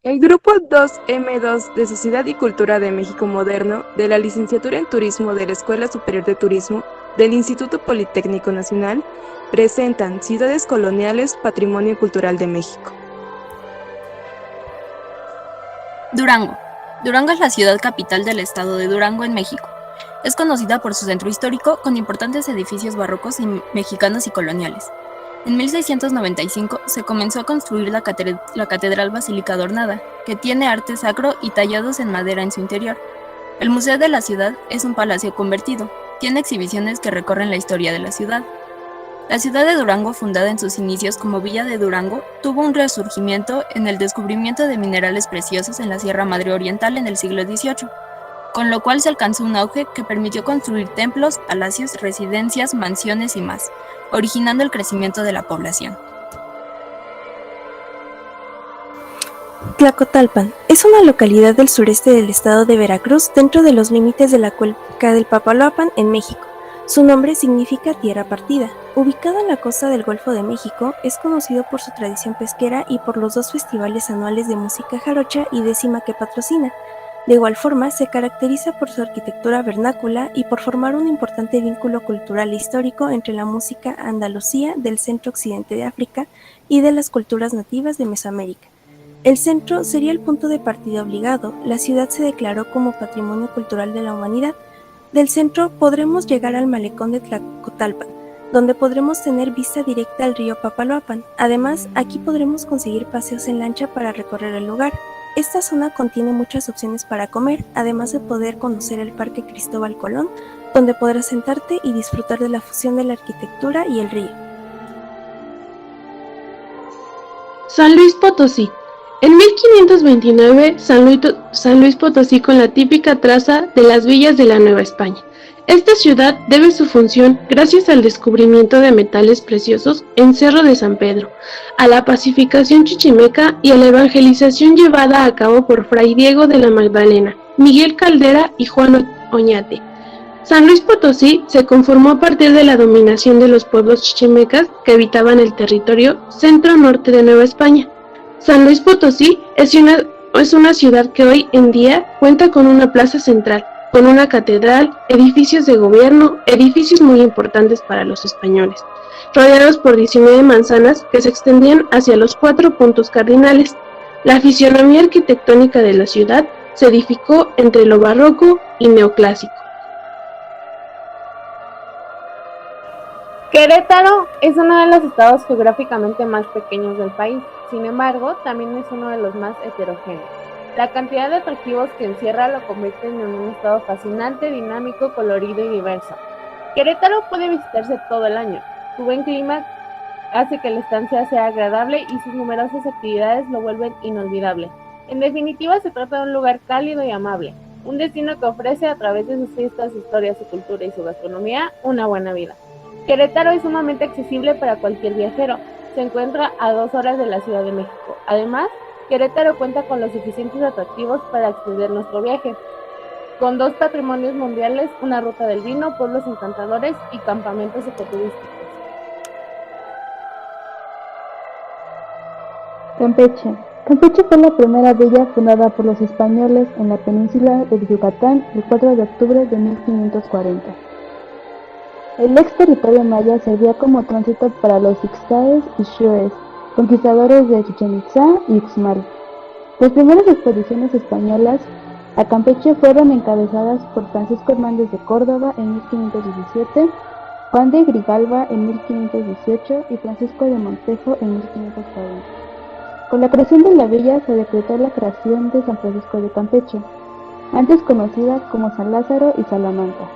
El Grupo 2M2 de Sociedad y Cultura de México Moderno, de la Licenciatura en Turismo de la Escuela Superior de Turismo del Instituto Politécnico Nacional, presentan Ciudades Coloniales, Patrimonio Cultural de México. Durango. Durango es la ciudad capital del estado de Durango en México. Es conocida por su centro histórico con importantes edificios barrocos y mexicanos y coloniales. En 1695 se comenzó a construir la Catedral Basílica Adornada, que tiene arte sacro y tallados en madera en su interior. El Museo de la Ciudad es un palacio convertido. Tiene exhibiciones que recorren la historia de la ciudad. La ciudad de Durango, fundada en sus inicios como Villa de Durango, tuvo un resurgimiento en el descubrimiento de minerales preciosos en la Sierra Madre Oriental en el siglo XVIII, con lo cual se alcanzó un auge que permitió construir templos, palacios, residencias, mansiones y más, originando el crecimiento de la población. Tlacotalpan es una localidad del sureste del estado de Veracruz, dentro de los límites de la cuenca del Papaloapan en México. Su nombre significa tierra partida. Ubicado en la costa del Golfo de México, es conocido por su tradición pesquera y por los 2 festivales anuales de música jarocha y décima que patrocina. De igual forma, se caracteriza por su arquitectura vernácula y por formar un importante vínculo cultural e histórico entre la música andalusía del centro-occidente de África y de las culturas nativas de Mesoamérica. El centro sería el punto de partida obligado. La ciudad se declaró como Patrimonio Cultural de la Humanidad. Del centro podremos llegar al malecón de Tlacotalpan, donde podremos tener vista directa al río Papaloapan. Además, aquí podremos conseguir paseos en lancha para recorrer el lugar. Esta zona contiene muchas opciones para comer, además de poder conocer el Parque Cristóbal Colón, donde podrás sentarte y disfrutar de la fusión de la arquitectura y el río. San Luis Potosí. En 1529, San Luis Potosí con la típica traza de las villas de la Nueva España. Esta ciudad debe su función gracias al descubrimiento de metales preciosos en Cerro de San Pedro, a la pacificación chichimeca y a la evangelización llevada a cabo por Fray Diego de la Magdalena, Miguel Caldera y Juan Oñate. San Luis Potosí se conformó a partir de la dominación de los pueblos chichimecas que habitaban el territorio centro-norte de Nueva España. San Luis Potosí es una ciudad que hoy en día cuenta con una plaza central, con una catedral, edificios de gobierno, edificios muy importantes para los españoles, rodeados por 19 manzanas que se extendían hacia los 4 puntos cardinales. La fisonomía arquitectónica de la ciudad se edificó entre lo barroco y neoclásico. Querétaro es uno de los estados geográficamente más pequeños del país, sin embargo, también es uno de los más heterogéneos. La cantidad de atractivos que encierra lo convierten en un estado fascinante, dinámico, colorido y diverso. Querétaro puede visitarse todo el año. Su buen clima hace que la estancia sea agradable y sus numerosas actividades lo vuelven inolvidable. En definitiva, se trata de un lugar cálido y amable, un destino que ofrece a través de sus fiestas, historia, su cultura y su gastronomía una buena vida. Querétaro es sumamente accesible para cualquier viajero. Se encuentra a 2 horas de la Ciudad de México. Además, Querétaro cuenta con los suficientes atractivos para extender nuestro viaje, con 2 patrimonios mundiales, una ruta del vino, pueblos encantadores y campamentos ecoturísticos. Campeche. Campeche fue la primera villa fundada por los españoles en la península de Yucatán el 4 de octubre de 1540. El ex territorio maya servía como tránsito para los ixtacas y xiúes, conquistadores de Chichén Itzá y Uxmal. Las primeras expediciones españolas a Campeche fueron encabezadas por Francisco Hernández de Córdoba en 1517, Juan de Grigalva en 1518 y Francisco de Montejo en 1540. Con la creación de la villa se decretó la creación de San Francisco de Campeche, antes conocida como San Lázaro y Salamanca.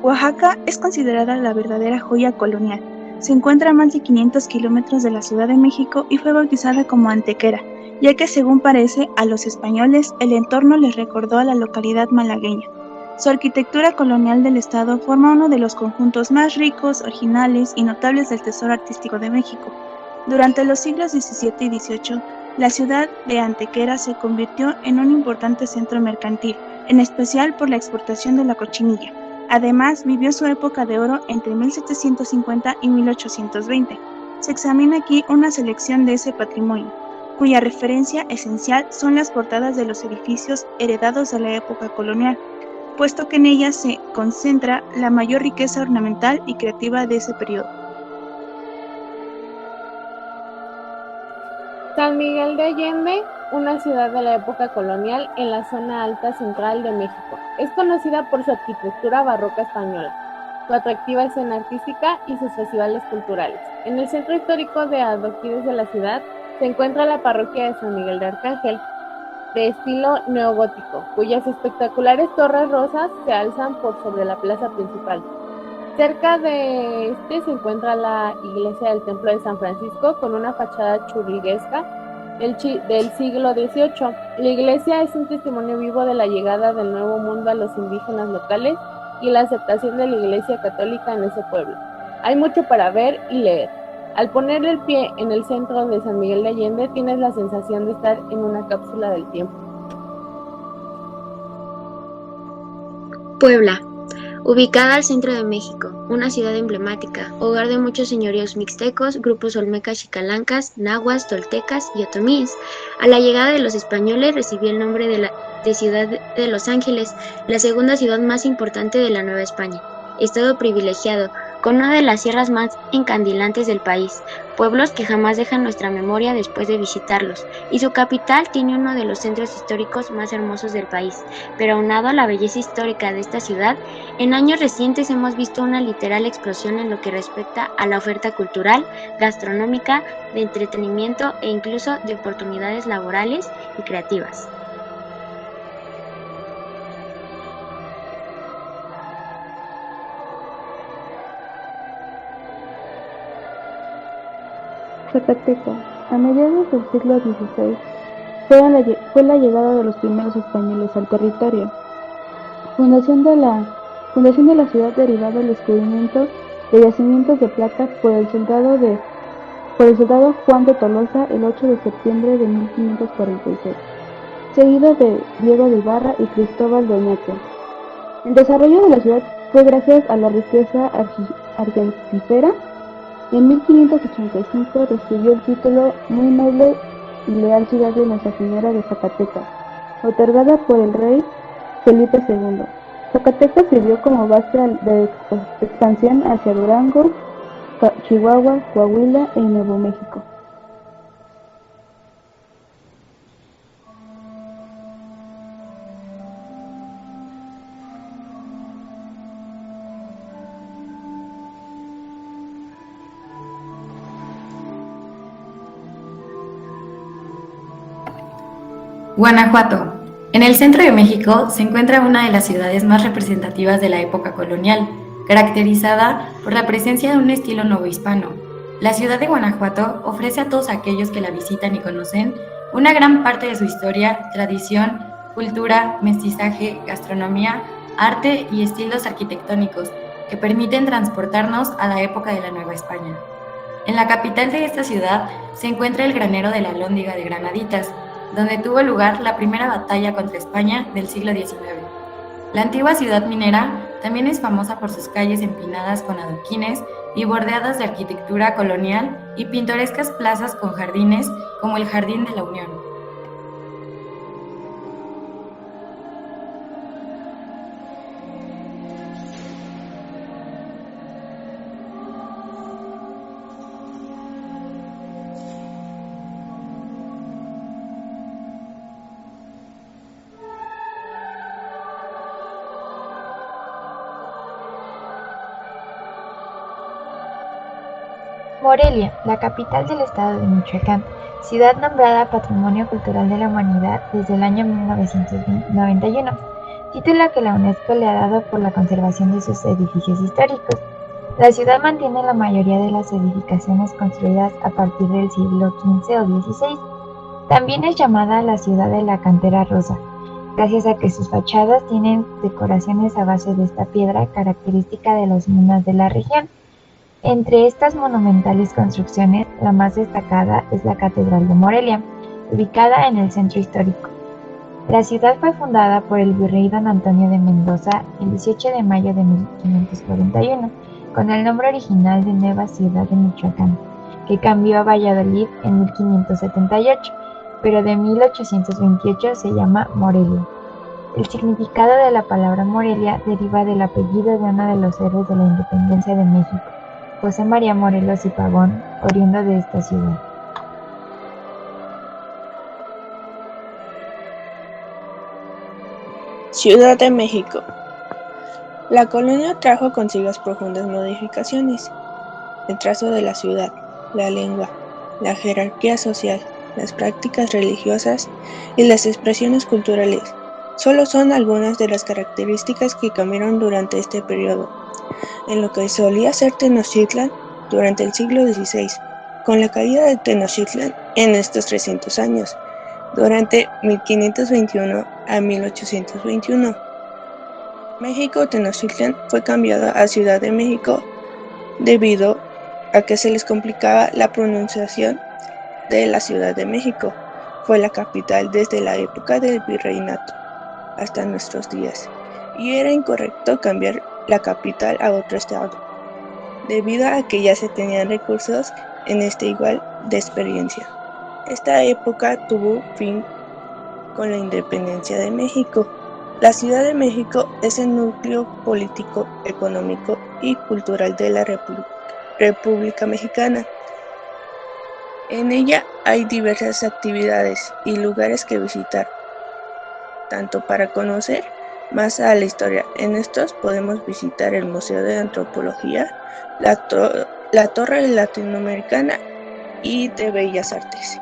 Oaxaca es considerada la verdadera joya colonial. Se encuentra a más de 500 kilómetros de la Ciudad de México y fue bautizada como Antequera, ya que según parece a los españoles el entorno les recordó a la localidad malagueña. Su arquitectura colonial del estado forma uno de los conjuntos más ricos, originales y notables del tesoro artístico de México. Durante los siglos XVII y XVIII, la ciudad de Antequera se convirtió en un importante centro mercantil, en especial por la exportación de la cochinilla. Además, vivió su época de oro entre 1750 y 1820. Se examina aquí una selección de ese patrimonio, cuya referencia esencial son las portadas de los edificios heredados de la época colonial, puesto que en ellas se concentra la mayor riqueza ornamental y creativa de ese periodo. San Miguel de Allende, una ciudad de la época colonial en la zona alta central de México. Es conocida por su arquitectura barroca española, su atractiva escena artística y sus festivales culturales. En el centro histórico de adoquines de la ciudad se encuentra la parroquia de San Miguel de Arcángel, de estilo neogótico, cuyas espectaculares torres rosas se alzan por sobre la plaza principal. Cerca de este se encuentra la iglesia del Templo de San Francisco con una fachada churriguesca del siglo XVIII. La iglesia es un testimonio vivo de la llegada del Nuevo Mundo a los indígenas locales y la aceptación de la Iglesia Católica en ese pueblo. Hay mucho para ver y leer. Al poner el pie en el centro de San Miguel de Allende, tienes la sensación de estar en una cápsula del tiempo. Puebla. Ubicada al centro de México, una ciudad emblemática, hogar de muchos señoríos mixtecos, grupos olmecas xicalancas, nahuas, toltecas y otomíes. A la llegada de los españoles recibió el nombre de Ciudad de Los Ángeles, la segunda ciudad más importante de la Nueva España. Estado privilegiado, con una de las sierras más encandilantes del país, pueblos que jamás dejan nuestra memoria después de visitarlos, y su capital tiene uno de los centros históricos más hermosos del país. Pero aunado a la belleza histórica de esta ciudad, en años recientes hemos visto una literal explosión en lo que respecta a la oferta cultural, gastronómica, de entretenimiento e incluso de oportunidades laborales y creativas. Zacatecas. A mediados del siglo XVI fue la llegada de los primeros españoles al territorio. Fundación de la ciudad derivada del descubrimiento de yacimientos de plata por el soldado Juan de Tolosa el 8 de septiembre de 1546, seguido de Diego de Ibarra y Cristóbal de Oñate. El desarrollo de la ciudad fue gracias a la riqueza argentífera. En 1585 recibió el título Muy Noble y Leal Ciudad de Nuestra Señora de Zacatecas, otorgada por el rey Felipe II. Zacatecas sirvió como base de expansión hacia Durango, Chihuahua, Coahuila y Nuevo México. Guanajuato. En el centro de México se encuentra una de las ciudades más representativas de la época colonial, caracterizada por la presencia de un estilo novohispano. La ciudad de Guanajuato ofrece a todos aquellos que la visitan y conocen una gran parte de su historia, tradición, cultura, mestizaje, gastronomía, arte y estilos arquitectónicos que permiten transportarnos a la época de la Nueva España. En la capital de esta ciudad se encuentra el granero de la Alhóndiga de Granaditas, donde tuvo lugar la primera batalla contra España del siglo XIX. La antigua ciudad minera también es famosa por sus calles empinadas con adoquines y bordeadas de arquitectura colonial y pintorescas plazas con jardines como el Jardín de la Unión. Morelia, la capital del estado de Michoacán, ciudad nombrada Patrimonio Cultural de la Humanidad desde el año 1991, título que la UNESCO le ha dado por la conservación de sus edificios históricos. La ciudad mantiene la mayoría de las edificaciones construidas a partir del siglo XV o XVI. También es llamada la ciudad de la cantera rosa, gracias a que sus fachadas tienen decoraciones a base de esta piedra característica de las minas de la región. Entre estas monumentales construcciones, la más destacada es la Catedral de Morelia, ubicada en el centro histórico. La ciudad fue fundada por el virrey don Antonio de Mendoza el 18 de mayo de 1541, con el nombre original de Nueva Ciudad de Michoacán, que cambió a Valladolid en 1578, pero de 1828 se llama Morelia. El significado de la palabra Morelia deriva del apellido de uno de los héroes de la independencia de México, José María Morelos y Pavón, oriundo de esta ciudad. Ciudad de México. La colonia trajo consigo profundas modificaciones. El trazo de la ciudad, la lengua, la jerarquía social, las prácticas religiosas y las expresiones culturales solo son algunas de las características que cambiaron durante este periodo. En lo que solía ser Tenochtitlan durante el siglo XVI, con la caída de Tenochtitlan en estos 300 años, durante 1521 a 1821. México Tenochtitlan fue cambiado a Ciudad de México debido a que se les complicaba la pronunciación de la Ciudad de México. Fue la capital desde la época del virreinato hasta nuestros días, y era incorrecto cambiar la capital a otro estado, debido a que ya se tenían recursos en este igual de experiencia. Esta época tuvo fin con la independencia de México. La Ciudad de México es el núcleo político, económico y cultural de la República Mexicana. En ella hay diversas actividades y lugares que visitar, tanto para conocer más a la historia. En estos podemos visitar el Museo de Antropología, la Torre Latinoamericana y de Bellas Artes.